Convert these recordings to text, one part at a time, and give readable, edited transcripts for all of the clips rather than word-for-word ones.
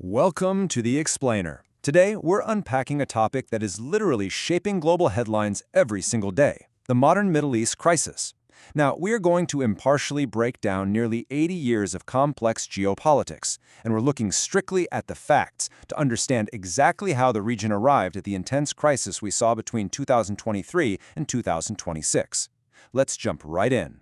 Welcome to The Explainer. Today, we're unpacking a topic that is literally shaping global headlines every single day, the modern Middle East crisis. Now, we are going to impartially break down nearly 80 years of complex geopolitics, and we're looking strictly at the facts to understand exactly how the region arrived at the intense crisis we saw between 2023 and 2026. Let's jump right in.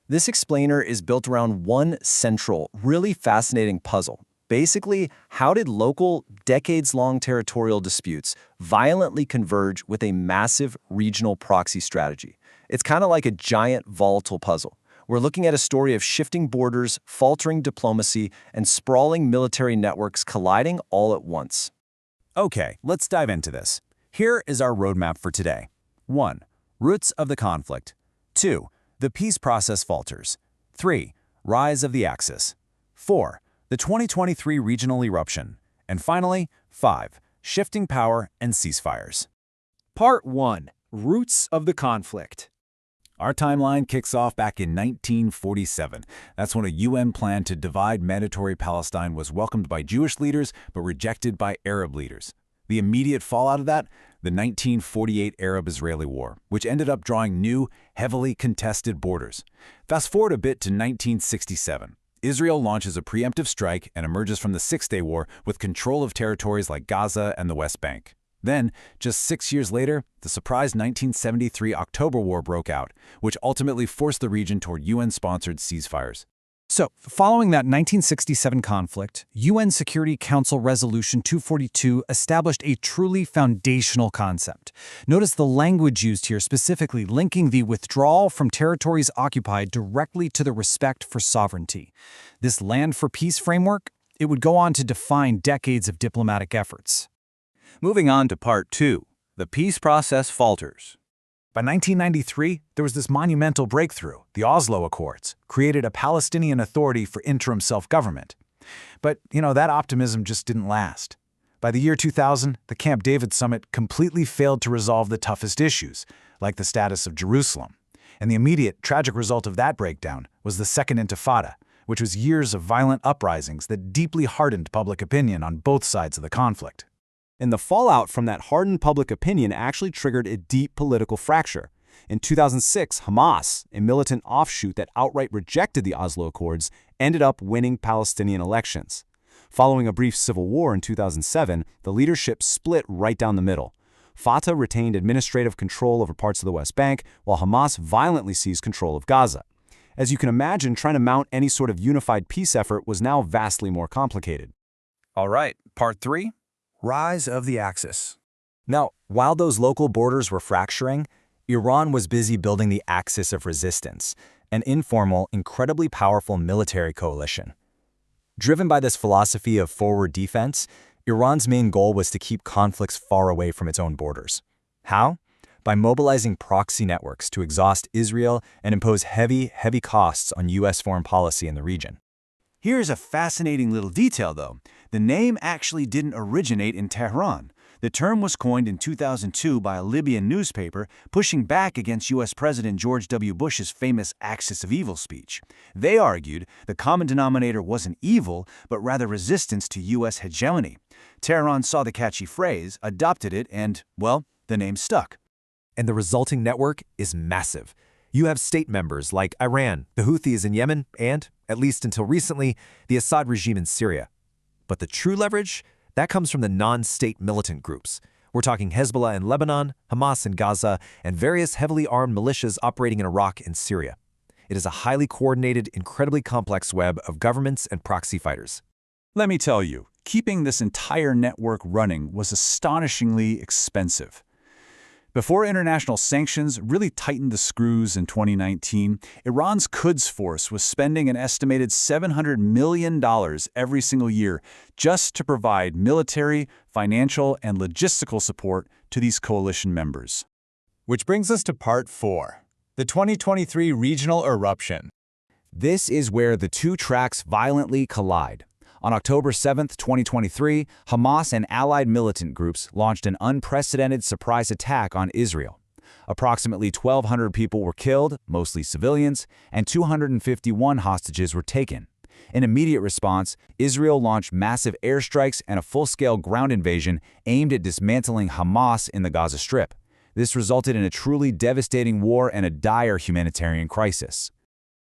This explainer is built around one central, really fascinating puzzle. Basically, how did local, decades-long territorial disputes violently converge with a massive regional proxy strategy? It's kind of like a giant volatile puzzle. We're looking at a story of shifting borders, faltering diplomacy, and sprawling military networks colliding all at once. Okay, let's dive into this. Here is our roadmap for today. 1. Roots of the conflict. 2. The peace process falters. 3. Rise of the Axis. 4. The 2023 regional eruption. And finally, 5. Shifting power and ceasefires. Part 1. Roots of the conflict. Our timeline kicks off back in 1947. That's when a UN plan to divide mandatory Palestine was welcomed by Jewish leaders but rejected by Arab leaders. The immediate fallout of that? The 1948 Arab-Israeli War, which ended up drawing new, heavily contested borders. Fast forward a bit to 1967. Israel launches a preemptive strike and emerges from the Six-Day War with control of territories like Gaza and the West Bank. Then, just 6 years later, the surprise 1973 October War broke out, which ultimately forced the region toward UN-sponsored ceasefires. So, following that 1967 conflict, UN Security Council Resolution 242 established a truly foundational concept. Notice the language used here, specifically linking the withdrawal from territories occupied directly to the respect for sovereignty. This land for peace framework, it would go on to define decades of diplomatic efforts. Moving on to Part 2, the peace process falters. By 1993, there was this monumental breakthrough. The Oslo Accords created a Palestinian Authority for interim self-government. But, that optimism just didn't last. By the year 2000, the Camp David Summit completely failed to resolve the toughest issues, like the status of Jerusalem. And the immediate, tragic result of that breakdown was the Second Intifada, which was years of violent uprisings that deeply hardened public opinion on both sides of the conflict. And the fallout from that hardened public opinion actually triggered a deep political fracture. In 2006, Hamas, a militant offshoot that outright rejected the Oslo Accords, ended up winning Palestinian elections. Following a brief civil war in 2007, the leadership split right down the middle. Fatah retained administrative control over parts of the West Bank, while Hamas violently seized control of Gaza. As you can imagine, trying to mount any sort of unified peace effort was now vastly more complicated. All right, Part 3. Rise of the Axis. Now, while those local borders were fracturing, Iran was busy building the Axis of Resistance, an informal, incredibly powerful military coalition. Driven by this philosophy of forward defense, Iran's main goal was to keep conflicts far away from its own borders. How? By mobilizing proxy networks to exhaust Israel and impose heavy costs on U.S. foreign policy in the region. Here's a fascinating little detail, though. The name actually didn't originate in Tehran. The term was coined in 2002 by a Libyan newspaper pushing back against U.S. President George W. Bush's famous Axis of Evil speech. They argued the common denominator wasn't evil, but rather resistance to U.S. hegemony. Tehran saw the catchy phrase, adopted it, and, well, the name stuck. And the resulting network is massive. You have state members like Iran, the Houthis in Yemen, and, at least until recently, the Assad regime in Syria. But the true leverage? That comes from the non-state militant groups. We're talking Hezbollah in Lebanon, Hamas in Gaza, and various heavily armed militias operating in Iraq and Syria. It is a highly coordinated, incredibly complex web of governments and proxy fighters. Let me tell you, keeping this entire network running was astonishingly expensive. Before international sanctions really tightened the screws in 2019, Iran's Quds Force was spending an estimated $700 million every single year just to provide military, financial, and logistical support to these coalition members. Which brings us to Part 4, the 2023 regional eruption. This is where the two tracks violently collide. On October 7, 2023, Hamas and allied militant groups launched an unprecedented surprise attack on Israel. Approximately 1,200 people were killed, mostly civilians, and 251 hostages were taken. In immediate response, Israel launched massive airstrikes and a full-scale ground invasion aimed at dismantling Hamas in the Gaza Strip. This resulted in a truly devastating war and a dire humanitarian crisis.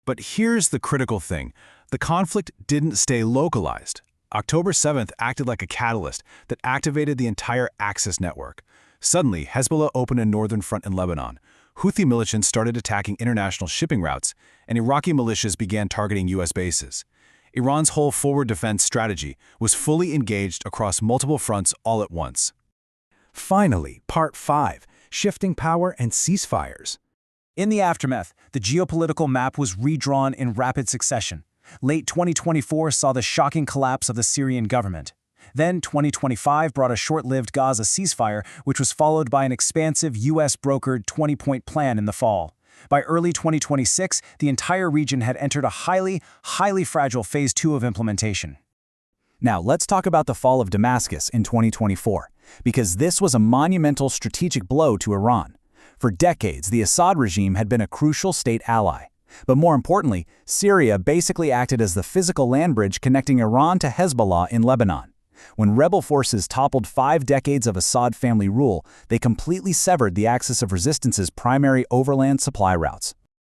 But here's the critical thing. The conflict didn't stay localized. October 7th acted like a catalyst that activated the entire Axis network. Suddenly, Hezbollah opened a northern front in Lebanon. Houthi militants started attacking international shipping routes, and Iraqi militias began targeting U.S. bases. Iran's whole forward defense strategy was fully engaged across multiple fronts all at once. Finally, Part 5, Shifting Power and Ceasefires. In the aftermath, the geopolitical map was redrawn in rapid succession. Late 2024 saw the shocking collapse of the Syrian government. Then 2025 brought a short-lived Gaza ceasefire, which was followed by an expansive U.S.-brokered 20-point plan in the fall. By early 2026, the entire region had entered a highly fragile Phase 2 of implementation. Now, let's talk about the fall of Damascus in 2024, because this was a monumental strategic blow to Iran. For decades, the Assad regime had been a crucial state ally. But more importantly, Syria basically acted as the physical land bridge connecting Iran to Hezbollah in Lebanon. When rebel forces toppled 5 decades of Assad family rule, they completely severed the axis of resistance's primary overland supply routes.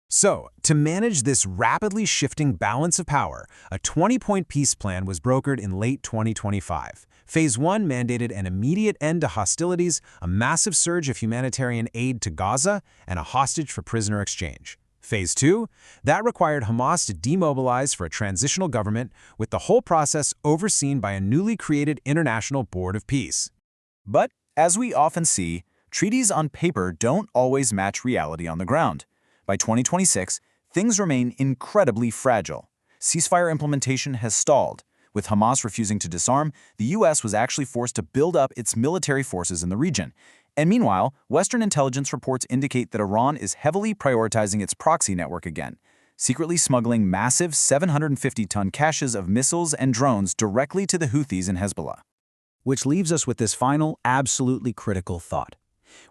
So, to manage this rapidly shifting balance of power, a 20-point peace plan was brokered in late 2025. Phase 1 mandated an immediate end to hostilities, a massive surge of humanitarian aid to Gaza, and a hostage for prisoner exchange. Phase 2, that required Hamas to demobilize for a transitional government, with the whole process overseen by a newly created International Board of Peace. But, as we often see, treaties on paper don't always match reality on the ground. By 2026, things remain incredibly fragile. Ceasefire implementation has stalled. With Hamas refusing to disarm, the U.S. was actually forced to build up its military forces in the region. And meanwhile, Western intelligence reports indicate that Iran is heavily prioritizing its proxy network again, secretly smuggling massive 750-ton caches of missiles and drones directly to the Houthis and Hezbollah. Which leaves us with this final, absolutely critical thought.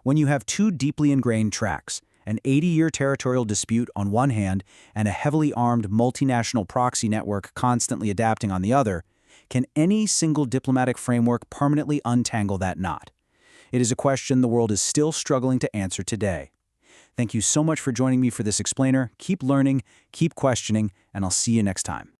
When you have two deeply ingrained tracks, an 80-year territorial dispute on one hand and a heavily armed multinational proxy network constantly adapting on the other, can any single diplomatic framework permanently untangle that knot? It is a question the world is still struggling to answer today. Thank you so much for joining me for this explainer. Keep learning, keep questioning, and I'll see you next time.